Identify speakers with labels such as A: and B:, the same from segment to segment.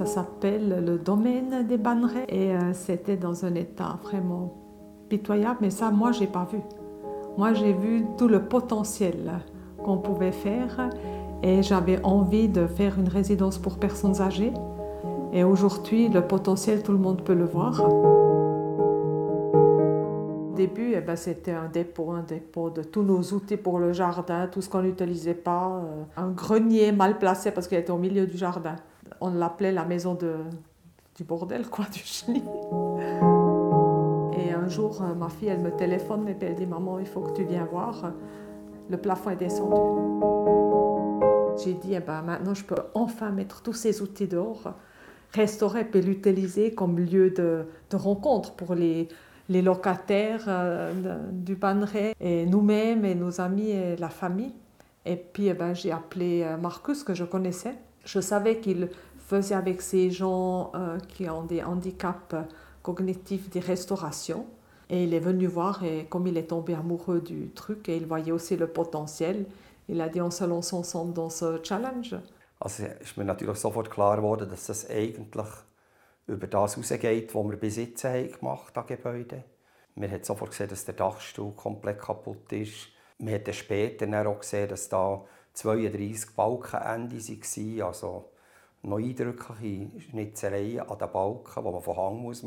A: s'appelle le domaine des Bannerets et c'était dans un état vraiment pitoyable, mais ça, moi, j'ai pas vu. Moi, j'ai vu tout le potentiel qu'on pouvait faire et j'avais envie de faire une résidence pour personnes âgées. Et aujourd'hui, le potentiel, tout le monde peut le voir. Au début, c'était un dépôt de tous nos outils pour le jardin, tout ce qu'on n'utilisait pas. Un grenier mal placé parce qu'il était au milieu du jardin. On l'appelait la maison du bordel, quoi, du chenil. Et un jour, ma fille, elle me téléphone et puis elle dit « Maman, il faut que tu viennes voir. Le plafond est descendu. » J'ai dit maintenant, je peux enfin mettre tous ces outils dehors, restaurer et l'utiliser comme lieu de rencontre pour les locataires du Banneret et nous-mêmes et nos amis et la famille. Et puis j'ai appelé Marcus, que je connaissais. Je savais qu'il faisait avec ces gens qui ont des handicaps cognitifs des restaurations. Et il est venu voir et comme il est tombé amoureux du truc et il voyait aussi le potentiel, il a dit, on se lance ensemble dans ce Challenge.
B: Also ist mir natürlich sofort klar geworden, dass das eigentlich über das hinausgeht, was wir bis jetzt gemacht haben an Gebäuden. Man hat sofort gesehen, dass der Dachstuhl komplett kaputt ist. Man hat dann später auch gesehen, dass da 32 Balkenenden waren, also noch eindrückliche Schnitzereien an den Balken, die man von Hang machen muss.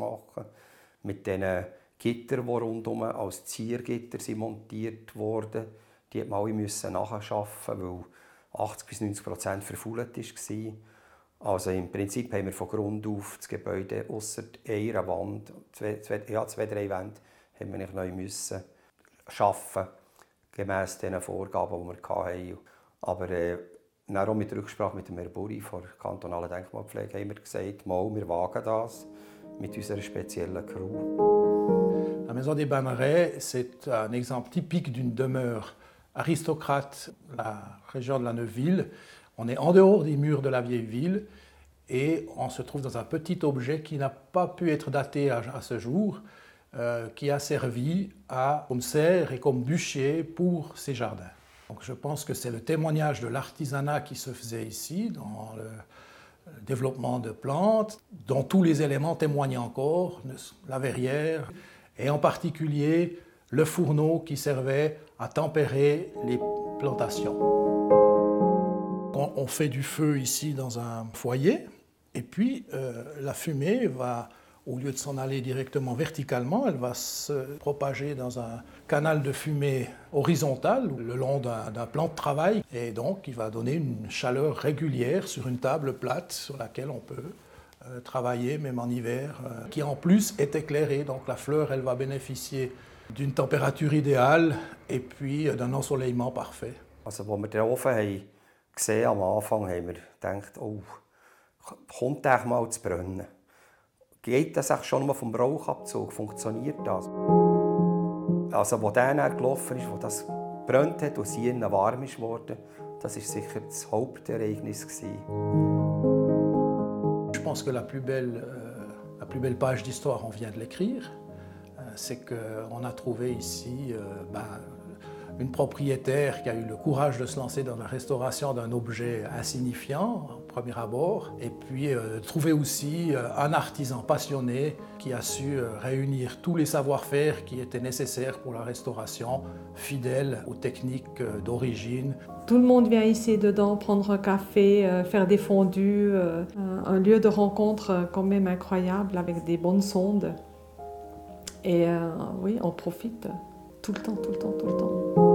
B: Mit diesen Gittern, die rundherum als Ziergitter montiert wurden, die mussten alle nachschaffen, weil 80-90% verfault war. Also im Prinzip haben wir von Grund auf das Gebäude ausser einer Wand, zwei, drei Wände, haben wir neu müssen schaffen, gemäss den Vorgaben, die wir hatten. Aber dann auch mit Rücksprache mit dem Herrn Buri von der kantonalen Denkmalpflege haben wir gesagt, wir wagen das mit unserer speziellen Crew.
C: La Maison des Bannerets, c'est un exemple typique d'une demeure aristocrate, la région de la Neuville. On est en dehors des murs de la vieille ville et on se trouve dans un petit objet qui n'a pas pu être daté à ce jour, qui a servi comme serre et comme bûcher pour ces jardins. Donc je pense que c'est le témoignage de l'artisanat qui se faisait ici, dans le développement de plantes, dont tous les éléments témoignent encore, la verrière et en particulier le fourneau qui servait à tempérer les plantations. On fait du feu ici dans un foyer et puis la fumée va, au lieu de s'en aller directement verticalement, elle va se propager dans un canal de fumée horizontal le long d'un plan de travail et donc il va donner une chaleur régulière sur une table plate sur laquelle on peut travailler même en hiver, qui en plus est éclairée, donc la fleur elle va bénéficier d'une température idéale et puis d'un ensoleillement parfait.
B: Also, als wir den Ofen gesehen haben, am Anfang haben wir gedacht, oh, kommt der mal zu brennen? Geht das schon nur vom Rauchabzug? Funktioniert das? Also, als der dann gelaufen ist, wo das gebrannt hat und es hier warm wurde, das war sicher das Hauptereignis.
C: Je pense que la plus belle page d'histoire, on vient de l'écrire. C'est qu'on a trouvé ici une propriétaire qui a eu le courage de se lancer dans la restauration d'un objet insignifiant, au premier abord, et puis trouver aussi un artisan passionné qui a su réunir tous les savoir-faire qui étaient nécessaires pour la restauration, fidèle aux techniques d'origine.
A: Tout le monde vient ici dedans prendre un café, faire des fondus, un lieu de rencontre quand même incroyable avec des bonnes sondes. Et oui, on profite tout le temps, tout le temps, tout le temps.